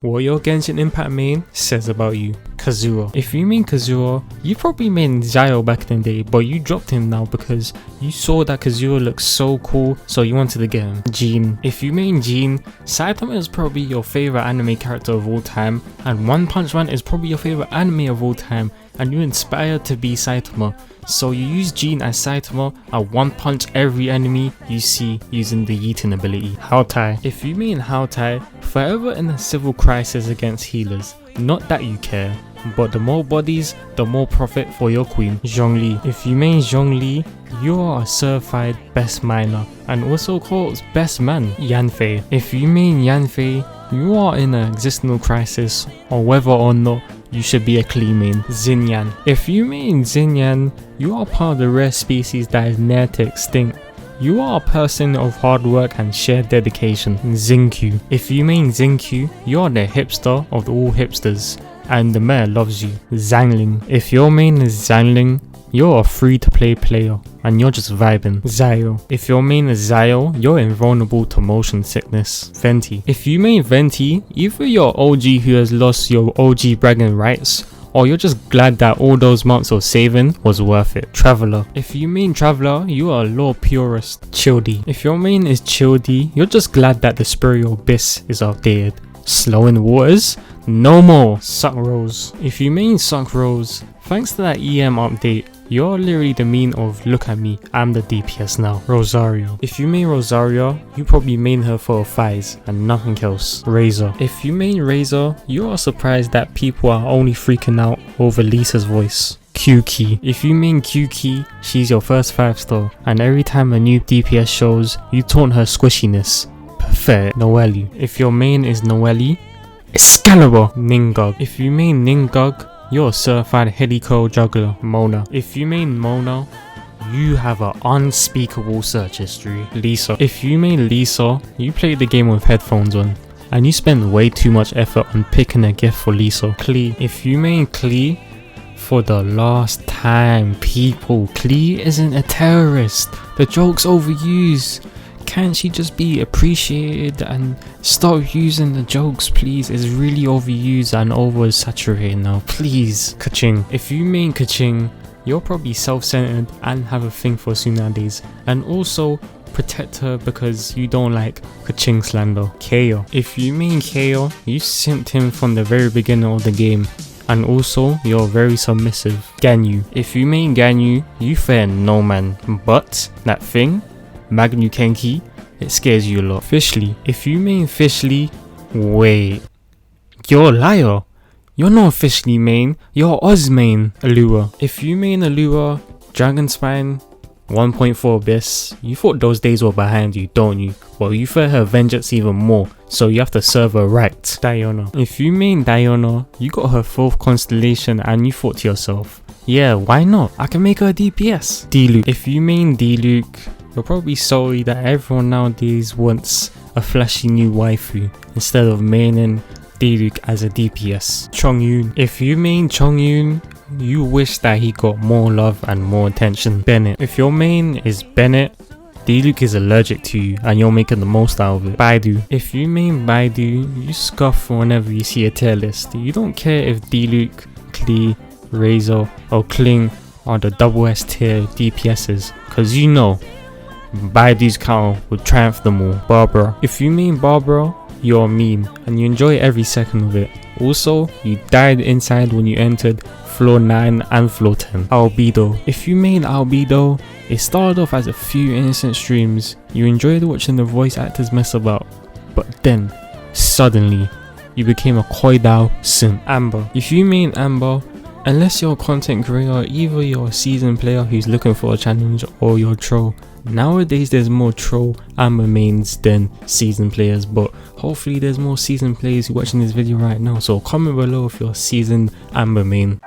What your Genshin Impact main says about you. Kazuha. If you mean Kazuha, you probably made Xiao back in the day, but you dropped him now because you saw that Kazuha looks so cool, so you wanted to get him. Jean. If you mean Jean, Saitama is probably your favorite anime character of all time, and One Punch Man is probably your favorite anime of all time, and you're inspired to be Saitama. So you use Jean as Saitama and one punch every enemy you see using the yeeting ability. Haotai. If you mean Haotai, forever in a civil crisis against healers. Not that you care, but the more bodies, the more profit for your queen. Zhongli. If you mean Zhongli, you are a certified best miner and also called best man. Yanfei. If you mean Yanfei, you are in an existential crisis on whether or not you should be a clean main. Xinyan. If you mean Xinyan, you are part of the rare species that is near to extinct. You are a person of hard work and shared dedication. Xingqiu. If you mean Xingqiu, you are the hipster of all hipsters and the mayor loves you. Xiangling. If your main is Xiangling, you're a free to play player and you're just vibing. Xiao. If your main is Xiao, you're invulnerable to motion sickness. Venti. If you mean Venti, either you're OG who has lost your OG bragging rights, or you're just glad that all those months of saving was worth it. Traveler. If you mean Traveler, you are a lore purist. Childi. If your main is Childi, you're just glad that the spiritual abyss is outdated. Slow in the waters? No more. Sucrose. If you mean Sucrose, thanks to that EM update, you're literally the mean of look at me, I'm the DPS now. Rosaria. If you mean Rosaria, you probably main her for a Faiz and nothing else. Razor. If you mean Razor, you are surprised that people are only freaking out over Lisa's voice. Q-Key. If you mean Q-Key, she's your first 5-star and every time a new DPS shows, you taunt her squishiness. Pathetic. Noelle. If your main is Noelle, Excalibur. Ningug. If you mean Ningug, you're a certified helico juggler. Mona. If you mean Mona, you have an unspeakable search history. Lisa. If you mean Lisa, you play the game with headphones on and you spend way too much effort on picking a gift for Lisa. Klee. If you mean Klee, for the last time, people, Klee isn't a terrorist. The joke's overused. Can't she just be appreciated and stop using the jokes, please? It's really overused and oversaturated now, please. Kaching. If you mean Kaching, you're probably self-centered and have a thing for tsunades, and also protect her because you don't like Kaching slander. Kale. If you mean Kale, you simped him from the very beginning of the game, and also you're very submissive. Ganyu. If you mean Ganyu, you fear no man, but that thing, Magnu Kenki, it scares you a lot. Fishly. If you mean Fishly, wait, you're a liar. You're not Fishly main, you're Oz main. Allura. If you mean Allura, Dragon Spine, 1.4 Abyss, you thought those days were behind you, don't you? Well, you fear her vengeance even more, so you have to serve her right. Diana. If you mean Diana, you got her 4th constellation and you thought to yourself, yeah, why not? I can make her a DPS. Diluc. If you mean Diluc, you're probably sorry that everyone nowadays wants a flashy new waifu instead of maining Diluc as a DPS. Chongyun. If you mean Chongyun, you wish that he got more love and more attention. Bennett. If your main is Bennett, Diluc is allergic to you and you're making the most out of it. Beidou. If you mean Beidou, you scoff whenever you see a tier list. You don't care if Diluc, Klee, Razor or Kling are the double S tier DPSs, cause you know Beidou's counter would triumph them all. Barbara. If you mean Barbara, you're a meme and you enjoy every second of it. Also, you died inside when you entered floor 9 and floor 10. Albedo. If you mean Albedo, it started off as a few innocent streams. You enjoyed watching the voice actors mess about, but then suddenly you became a Koidao simp. Amber. If you mean Amber, unless you're a content creator, either you're a seasoned player who's looking for a challenge or you're a troll. Nowadays there's more troll Amber mains than seasoned players, but hopefully there's more seasoned players watching this video right now, so comment below if you're a seasoned Amber main.